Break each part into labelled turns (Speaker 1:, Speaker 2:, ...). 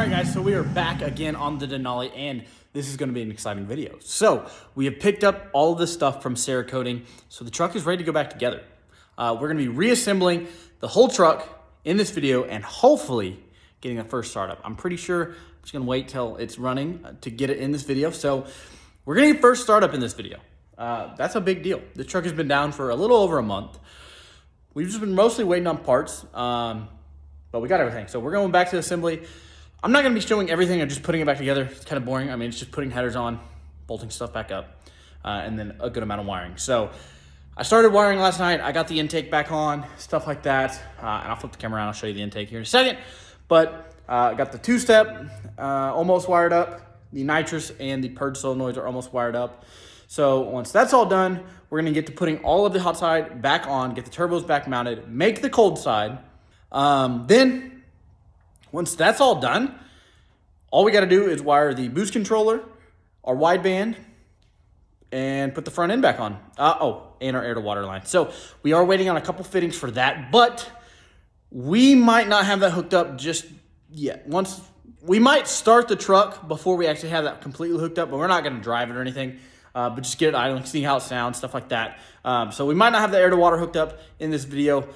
Speaker 1: All right, guys, so we are back again on the Denali, and this is going to be an exciting video. So we have picked up all of this stuff from Cerakoting, so the truck is ready to go back together. We're going to be reassembling the whole truck in this video and hopefully getting a first startup. I'm pretty sure I'm just going to wait till it's running to get it in this video. So we're going to get first startup in this video. That's a big deal. The truck has been down for a little over a month. We've just been mostly waiting on parts, but we got everything. So we're going back to assembly. I'm not going to be showing everything. I'm just putting it back together. It's kind of boring. I mean, it's just putting headers on, bolting stuff back up, and then a good amount of wiring. So I started wiring last night. I got the intake back on, stuff like that. And I'll flip the camera around. I'll show you the intake here in a second. But I got the two-step almost wired up. The nitrous and the purge solenoids are almost wired up. So once that's all done, we're going to get to putting all of the hot side back on, get the turbos back mounted, make the cold side. Then once that's all done, all we got to do is wire the boost controller, our wideband, and put the front end back on. And our air to water line. So we are waiting on a couple fittings for that, but we might not have that hooked up just yet. Once we might start the truck before we actually have that completely hooked up, but we're not going to drive it or anything. But just get it idling, see how it sounds, stuff like that. So we might not have the air to water hooked up in this video,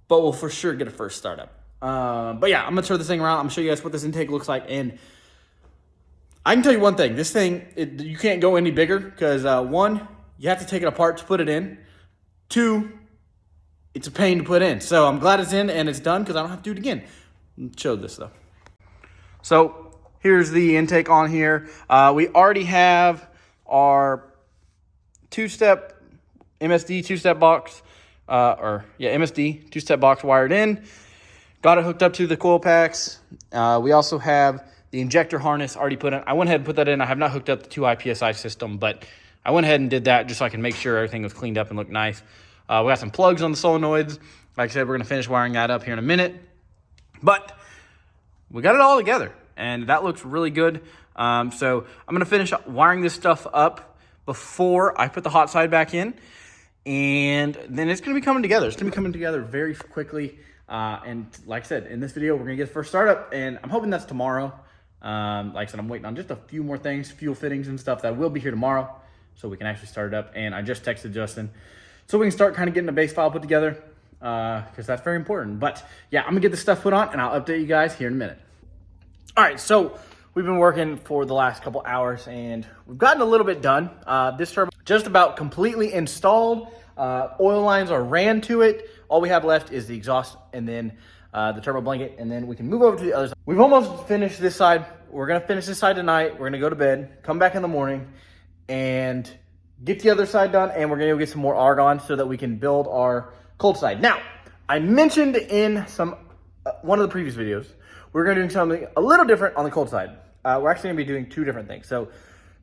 Speaker 1: but we'll for sure get a first startup. But yeah, I'm gonna turn this thing around. I'm gonna show you guys what this intake looks like, and I can tell you one thing: this thing, you can't go any bigger because one, you have to take it apart to put it in. Two, it's a pain to put in. So I'm glad it's in and it's done because I don't have to do it again. Show this though. So here's the intake on here. We already have our two-step MSD two-step box, MSD two-step box wired in. Got it hooked up to the coil packs. We also have the injector harness already put in. I went ahead and put that in. I have not hooked up the 2i PSI system, but I went ahead and did that just so I can make sure everything was cleaned up and looked nice. We got some plugs on the solenoids. Like I said, we're going to finish wiring that up here in a minute. But we got it all together, and that looks really good. So I'm going to finish wiring this stuff up before I put the hot side back in. And then it's going to be coming together. It's going to be coming together very quickly. And like I said, in this video, we're going to get the first startup, and I'm hoping that's tomorrow. Like I said, I'm waiting on just a few more things, fuel fittings and stuff that will be here tomorrow, so we can actually start it up. And I just texted Justin so we can start kind of getting a base file put together, because that's very important. But yeah, I'm going to get this stuff put on, and I'll update you guys here in a minute. All right, so we've been working for the last couple hours, and we've gotten a little bit done. This turbo just about completely installed. Oil lines are ran to it. All we have left is the exhaust and then the turbo blanket, and then we can move over to the other side. We've almost finished this side. We're going to finish this side tonight. We're going to go to bed, come back in the morning, and get the other side done, and we're going to go get some more argon so that we can build our cold side. Now, I mentioned in one of the previous videos, we're going to do something a little different on the cold side. We're actually going to be doing two different things. So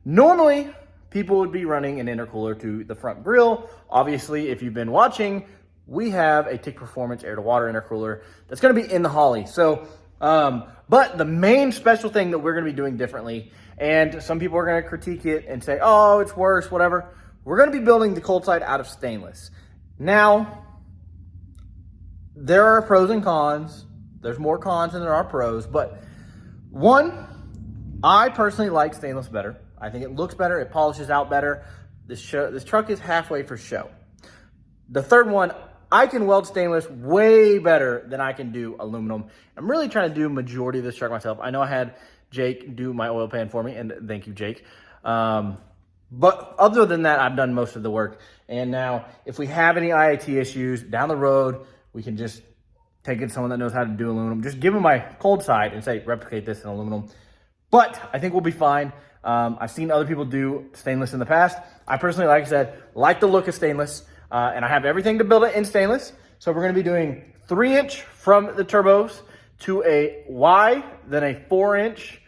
Speaker 1: normally, people would be running an intercooler to the front grill. Obviously, if you've been watching, we have a TIC Performance air-to-water intercooler that's going to be in the Holly. So, but the main special thing that we're going to be doing differently, and some people are going to critique it and say, oh, it's worse, whatever. We're going to be building the cold side out of stainless. Now, there are pros and cons. There's more cons than there are pros. But one, I personally like stainless better. I think it looks better. It polishes out better. This truck is halfway for show. The third one, I can weld stainless way better than I can do aluminum. I'm really trying to do majority of this truck myself. I know I had Jake do my oil pan for me, and thank you, Jake. But other than that, I've done most of the work. And now, if we have any IAT issues down the road, we can just take it to someone that knows how to do aluminum. Just give them my cold side and say, replicate this in aluminum. But I think we'll be fine. I've seen other people do stainless in the past. I personally, like I said, like the look of stainless. And I have everything to build it in stainless. So we're going to be doing 3-inch from the turbos to a Y, then a 4-inch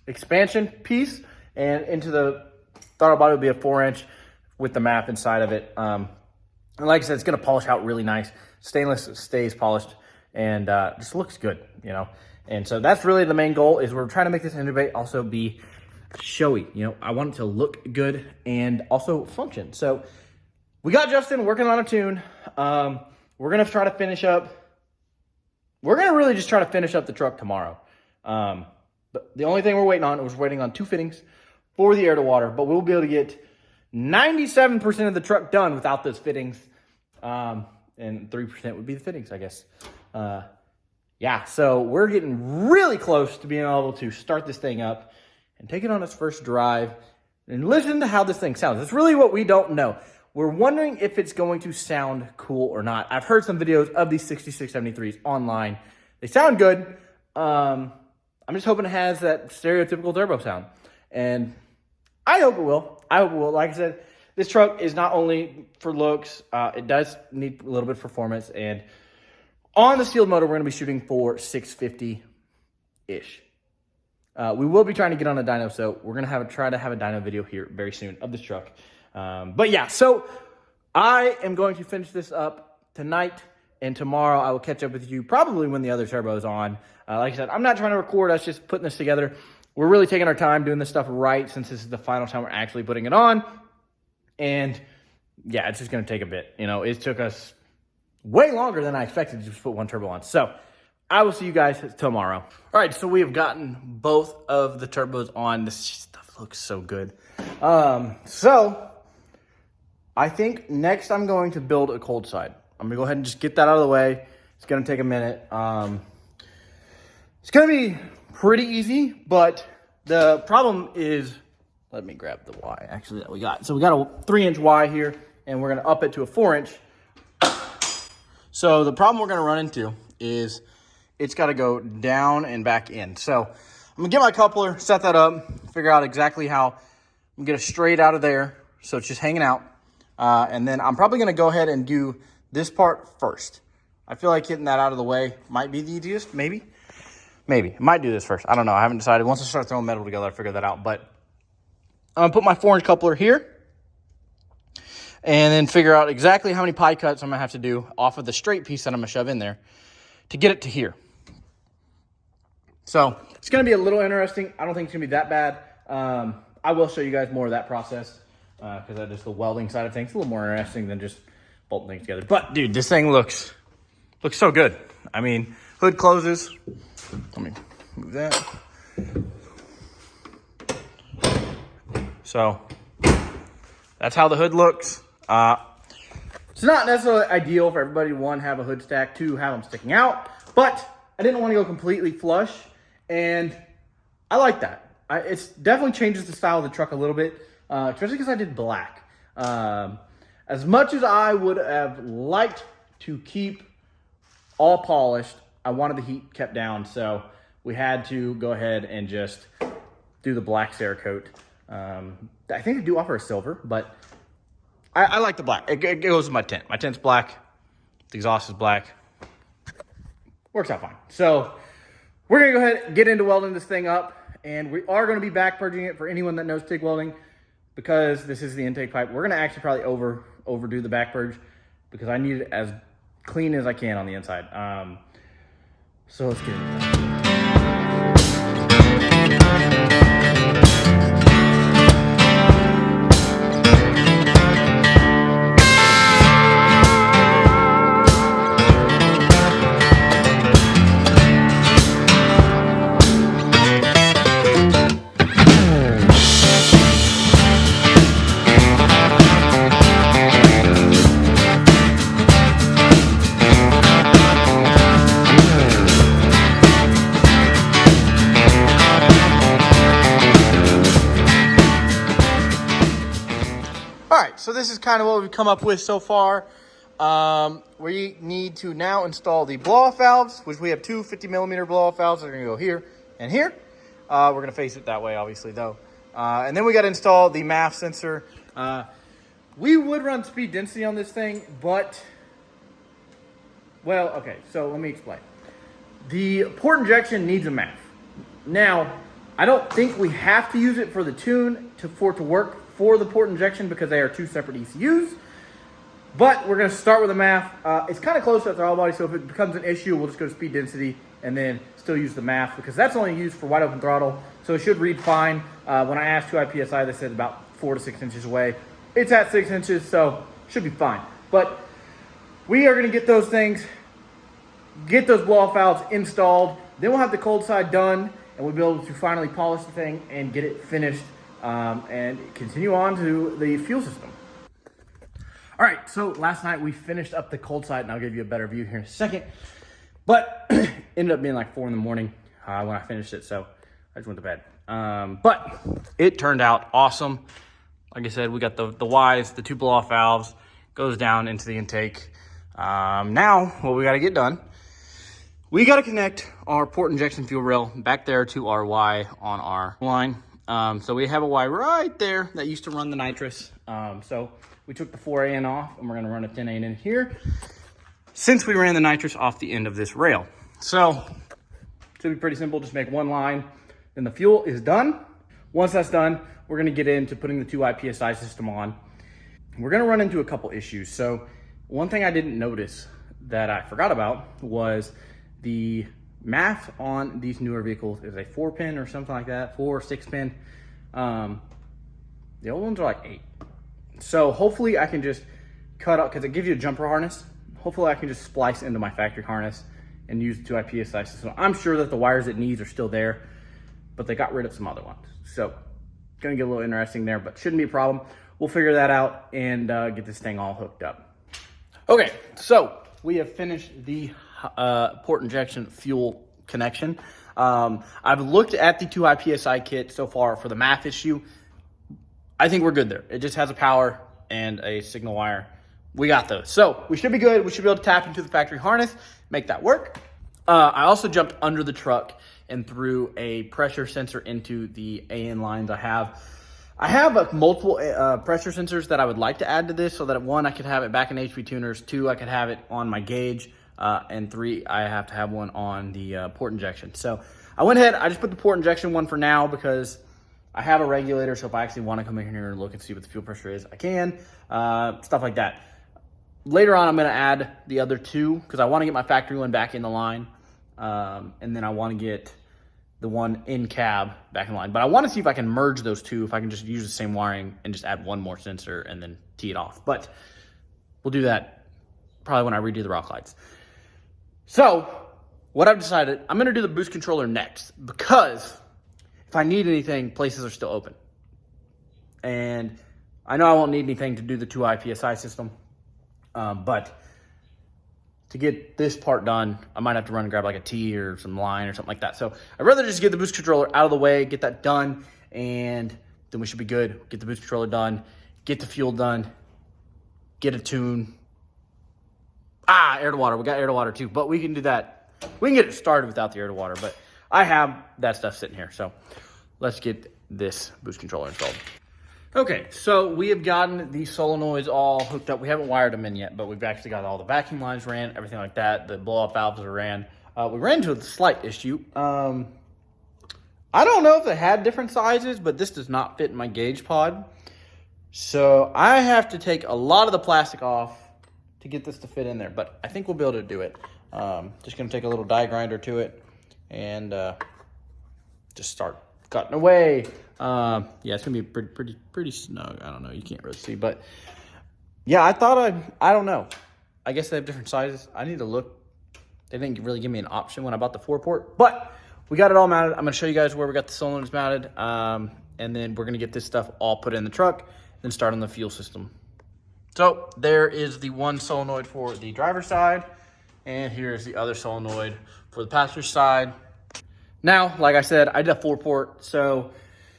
Speaker 1: expansion piece. And into the throttle body will be a 4-inch with the map inside of it. And like I said, it's going to polish out really nice. Stainless stays polished and just looks good, you know. And so that's really the main goal, is we're trying to make this Innovate also be showy. You know, I want it to look good and also function. So we got Justin working on a tune. We're going to try to finish up we're going to really just try to finish up the truck tomorrow. But the only thing we're waiting on was waiting on 2 fittings for the air-to-water, but we'll be able to get 97% of the truck done without those fittings. And 3% would be the fittings, I guess. Yeah, so we're getting really close to being able to start this thing up and take it on its first drive and listen to how this thing sounds. That's really what we don't know. We're wondering if it's going to sound cool or not. I've heard some videos of these 6673s online. They sound good. I'm just hoping it has that stereotypical turbo sound. And I hope it will. I hope it will. Like I said, this truck is not only for looks. It does need a little bit of performance. And on the sealed motor, we're going to be shooting for 650-ish. We will be trying to get on a dyno, so we're going to try to have a dyno video here very soon of this truck. But yeah, so I am going to finish this up tonight, and tomorrow I will catch up with you probably when the other turbo is on. Like I said, I'm not trying to record us just putting this together. We're really taking our time doing this stuff right since this is the final time we're actually putting it on. And yeah, it's just going to take a bit. You know, it took us way longer than I expected to just put one turbo on. So I will see you guys tomorrow. All right, so we have gotten both of the turbos on. This stuff looks so good. So I think next I'm going to build a cold side. I'm gonna go ahead and just get that out of the way. It's gonna take a minute. It's gonna be pretty easy, but the problem is, let me grab the Y actually that we got. So we got a 3-inch Y here, and we're gonna up it to a 4-inch. So the problem we're gonna run into is it's gotta go down and back in. So I'm gonna get my coupler, set that up, figure out exactly how I'm gonna get it straight out of there. So it's just hanging out. And then I'm probably gonna go ahead and do this part first. I feel like getting that out of the way might be the easiest, maybe. I might do this first. I don't know. I haven't decided. Once I start throwing metal together, I'll figure that out. But I'm going to put my 4-inch coupler here and then figure out exactly how many pie cuts I'm going to have to do off of the straight piece that I'm going to shove in there to get it to here. So it's going to be a little interesting. I don't think it's going to be that bad. I will show you guys more of that process because that is the welding side of things. It's a little more interesting than just bolting things together. But, dude, this thing looks so good. I mean, hood closes. Let me move that. So that's how the hood looks. It's not necessarily ideal for everybody to, 1, have a hood stack, 2, have them sticking out, but I didn't want to go completely flush, and I like that. It definitely changes the style of the truck a little bit, especially because I did black. As much as I would have liked to keep all polished, I wanted the heat kept down, so we had to go ahead and just do the black Cerakote. I think they do offer a silver, but I like the black. It goes with my tent. My tent's black. The exhaust is black. Works out fine. So we're going to go ahead and get into welding this thing up, and we are going to be back purging it for anyone that knows TIG welding because this is the intake pipe. We're going to actually probably overdo the back purge because I need it as clean as I can on the inside. So let's get into that. So this is kind of what we've come up with so far. We need to now install the blow-off valves, which we have 2 50mm blow-off valves. They're going to go here and here. We're going to face it that way, obviously, though. And then we got to install the MAF sensor. We would run speed density on this thing, but... Well, okay, so let me explain. The port injection needs a MAF. Now, I don't think we have to use it for the tune for it to work for the port injection because they are 2 separate ECUs. But we're going to start with a MAF. It's kind of close to the throttle body, so if it becomes an issue, we'll just go to speed density and then still use the MAF because that's only used for wide open throttle, so it should read fine. When I asked 2i PSI, they said about 4 to 6 inches away. It's at 6 inches, so should be fine. But we are going to get those things get those blow-off valves installed. Then we'll have the cold side done, and we'll be able to finally polish the thing and get it finished, and continue on to the fuel system. All right, so last night we finished up the cold side, and I'll give you a better view here in a second. But ended up being like 4 in the morning when I finished it, so I just went to bed. But it turned out awesome. Like I said, we got the Ys, the 2 blow-off valves, goes down into the intake. Now, what we got to get done, we got to connect our port injection fuel rail back there to our Y on our line. So we have a Y right there that used to run the nitrous. So we took the 4AN off, and we're going to run a 10AN in here, since we ran the nitrous off the end of this rail. So it should be pretty simple. Just make one line, then the fuel is done. Once that's done, we're going to get into putting the 2i PSI system on. We're going to run into a couple issues. So one thing I didn't notice that I forgot about was the math on these newer vehicles is a 4-pin or something like that, 4 or 6-pin. The old ones are like 8. So hopefully I can just cut out, because it gives you a jumper harness. Hopefully I can just splice into my factory harness and use the 2i PSI system. I'm sure that the wires it needs are still there, but they got rid of some other ones. So gonna get a little interesting there, but shouldn't be a problem. We'll figure that out and get this thing all hooked up. Okay, so we have finished the port injection fuel connection. I've looked at the 2i PSI kit so far for the math issue. I think we're good there. It just has a power and a signal wire. We got those. So we should be good. We should be able to tap into the factory harness, make that work. I also jumped under the truck and threw a pressure sensor into the AN lines. I have multiple pressure sensors that I would like to add to this, so that 1, I could have it back in HP tuners, 2, I could have it on my gauge, and 3, I have to have one on the port injection. So I went ahead, I just put the port injection one for now because I have a regulator, so if I actually want to come in here and look and see what the fuel pressure is, I can, stuff like that. Later on, I'm going to add the other 2 because I want to get my factory one back in the line, and then I want to get the one in cab back in line. But I want to see if I can merge those 2, if I can just use the same wiring and just add 1 more sensor and then tee it off. But we'll do that probably when I redo the rock lights. So what I've decided, I'm going to do the boost controller next, because if I need anything, places are still open. And I know I won't need anything to do the 2i PSI system, but to get this part done, I might have to run and grab like a T or some line or something like that. So I'd rather just get the boost controller out of the way, get that done, and then we should be good. Get the boost controller done, get the fuel done, get a tune. Air to water. We got air to water too, but we can do that. We can get it started without the air to water, but I have that stuff sitting here. So let's get this boost controller installed. Okay, so we have gotten the solenoids all hooked up. We haven't wired them in yet, but we've actually got all the vacuum lines ran, everything like that. The blow-off valves are ran. We ran into a slight issue. I don't know if they had different sizes, but this does not fit in my gauge pod. So I have to take a lot of the plastic off to get this to fit in there, but I think we'll be able to do it. Just gonna take a little die grinder to it and just start cutting away. Yeah, it's gonna be pretty snug. I don't know, you can't really see, but yeah, I don't know. I guess they have different sizes. I need to look. They didn't really give me an option when I bought the 4-port, but we got it all mounted. I'm gonna show you guys where we got the solenoids mounted, and then we're gonna get this stuff all put in the truck, then start on the fuel system. So there is the one solenoid for the driver's side, and here's the other solenoid for the passenger side. Now, like I said, I did a 4-port, so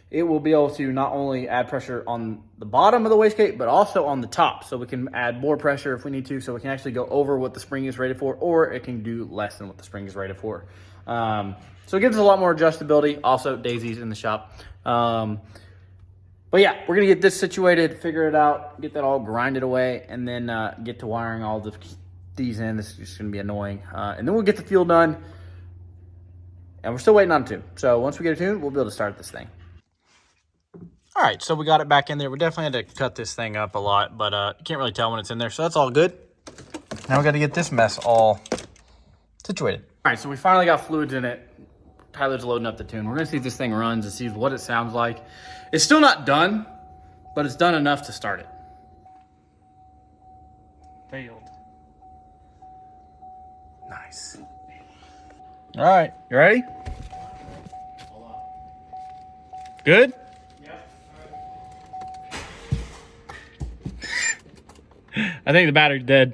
Speaker 1: it will be able to not only add pressure on the bottom of the wastegate, but also on the top. So we can add more pressure if we need to, so we can actually go over what the spring is rated for, or it can do less than what the spring is rated for. So it gives us a lot more adjustability. Also, Daisy's in the shop. But yeah, we're gonna get this situated, figure it out, get that all grinded away, and then get to wiring all these in. This is just gonna be annoying. And then we'll get the fuel done, and we're still waiting on a tune. So once we get a tune, we'll be able to start this thing. All right, so we got it back in there. We definitely had to cut this thing up a lot, but you can't really tell when it's in there, so that's all good. Now we got to get this mess all situated. All right, so we finally got fluids in it. Tyler's loading up the tune. We're gonna see if this thing runs and see what it sounds like. It's still not done, but it's done enough to start it. Failed. Nice. All right, you ready? Good? Yep. I think the battery's dead.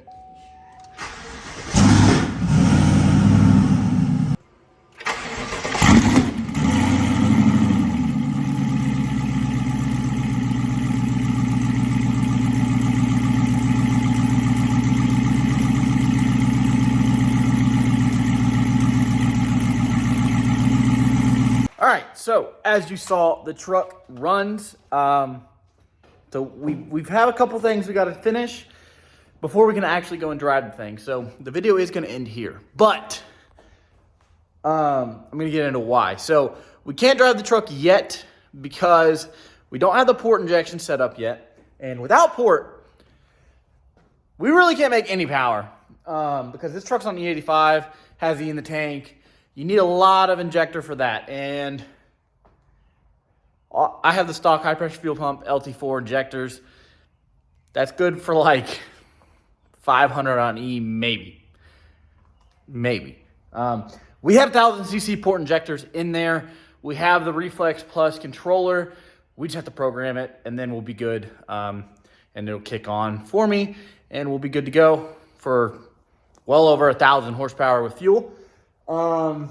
Speaker 1: All right, so as you saw, the truck runs. So we've had a couple things we got to finish before we can actually go and drive the thing. So the video is going to end here, but I'm going to get into why. So we can't drive the truck yet because we don't have the port injection set up yet, and without port, we really can't make any power because this truck's on E85, has E in the tank. You need a lot of injector for that, and I have the stock high pressure fuel pump LT4 injectors. That's good for like 500 on E, maybe. We have 1000cc port injectors in there. We have the Reflex Plus controller. We just have to program it, and then we'll be good. And it'll kick on for me, and we'll be good to go for well over 1,000 horsepower with fuel. But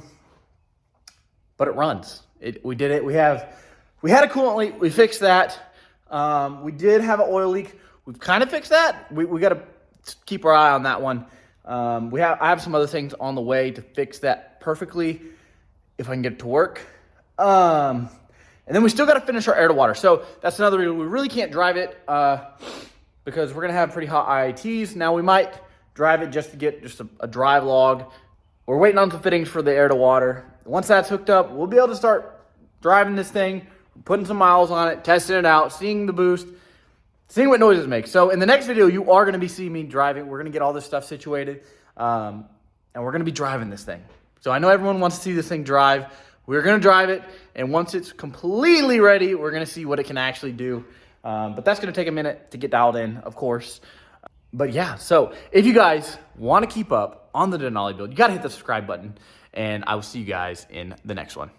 Speaker 1: it runs. We did it. We had a coolant leak. We fixed that. We did have an oil leak. We've kind of fixed that. We got to keep our eye on that one. I have some other things on the way to fix that perfectly if I can get it to work. And then we still got to finish our air to water. So that's another reason we really can't drive it because we're going to have pretty hot IATs. Now we might drive it just to get just a drive log. We're waiting on some fittings for the air to water. Once that's hooked up, we'll be able to start driving this thing, putting some miles on it, testing it out, seeing the boost, seeing what noises make. So in the next video, you are going to be seeing me driving. We're going to get all this stuff situated, and we're going to be driving this thing. So I know everyone wants to see this thing drive. We're going to drive it, and once it's completely ready, we're going to see what it can actually do. But that's going to take a minute to get dialed in, of course. But yeah, so if you guys want to keep up on the Denali build, you got to hit the subscribe button, and I will see you guys in the next one.